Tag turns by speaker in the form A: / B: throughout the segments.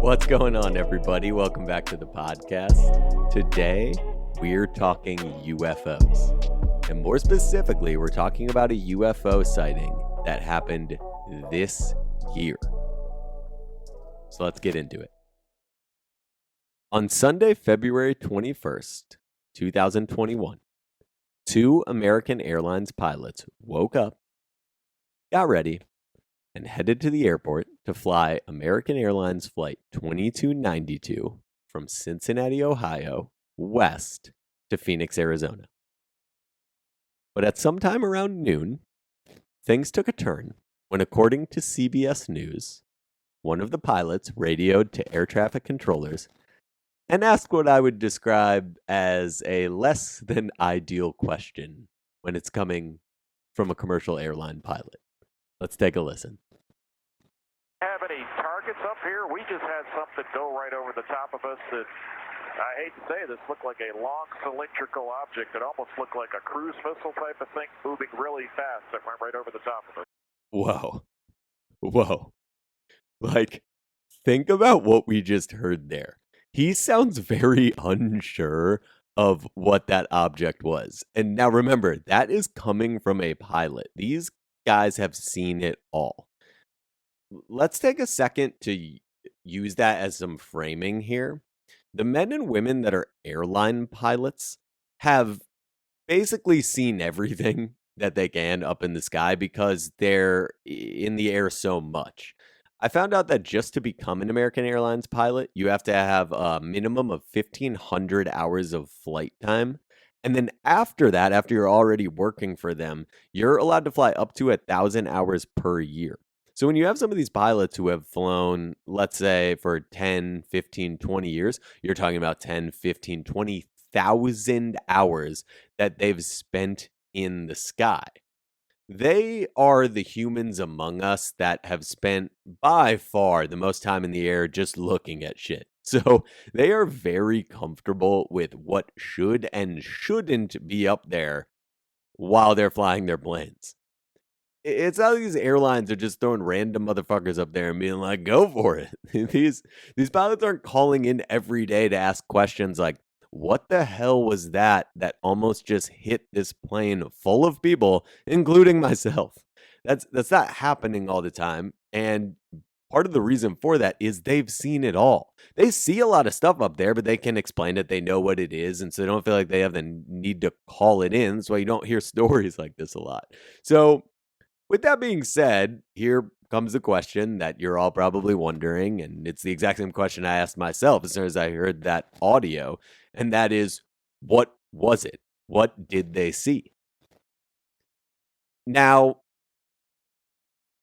A: What's going on, everybody? Welcome back to the podcast. Today, we're talking UFOs. And more specifically, we're talking about a UFO sighting that happened this year. So let's get into it. On Sunday, February 21st, 2021, two American Airlines pilots woke up, got ready, and headed to the airport to fly American Airlines Flight 2292 from Cincinnati, Ohio, west to Phoenix, Arizona. But at some time around noon, things took a turn when, according to CBS News, one of the pilots radioed to air traffic controllers and asked what I would describe as a less than ideal question when it's coming from a commercial airline pilot. Let's take a listen.
B: Have any targets up here? We just had something go right over the top of us that, I hate to say this, looked like a long cylindrical object that almost looked like a cruise missile type of thing moving really fast that went right over the top of us.
A: Whoa. Like, think about what we just heard there. He sounds very unsure of what that object was. And now remember, that is coming from a pilot. These guys have seen it all. Let's take a second to use that as some framing here. The men and women that are airline pilots have basically seen everything that they can up in the sky because they're in the air so much. I found out that just to become an American Airlines pilot, you have to have a minimum of 1,500 hours of flight time. And then after that, after you're already working for them, you're allowed to fly up to 1,000 hours per year. So when you have some of these pilots who have flown, let's say for 10, 15, 20 years, you're talking about 10, 15, 20,000 hours that they've spent in the sky. They are the humans among us that have spent by far the most time in the air just looking at shit. So they are very comfortable with what should and shouldn't be up there while they're flying their planes. It's how these airlines are just throwing random motherfuckers up there and being like, go for it. These pilots aren't calling in every day to ask questions like, what the hell was that almost just hit this plane full of people, including myself? That's not happening all the time. And part of the reason for that is they've seen it all. They see a lot of stuff up there, but they can explain it. They know what it is. And so they don't feel like they have the need to call it in. That's why you don't hear stories like this a lot. So with that being said, here comes the question that you're all probably wondering, and it's the exact same question I asked myself as soon as I heard that audio, and that is, what was it? What did they see? Now,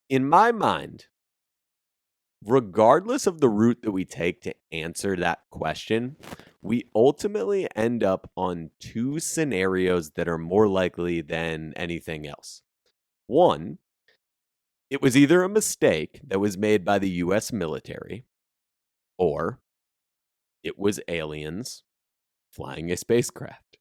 A: in my mind, regardless of the route that we take to answer that question, we ultimately end up on two scenarios that are more likely than anything else. One, it was either a mistake that was made by the U.S. military, or it was aliens flying a spacecraft.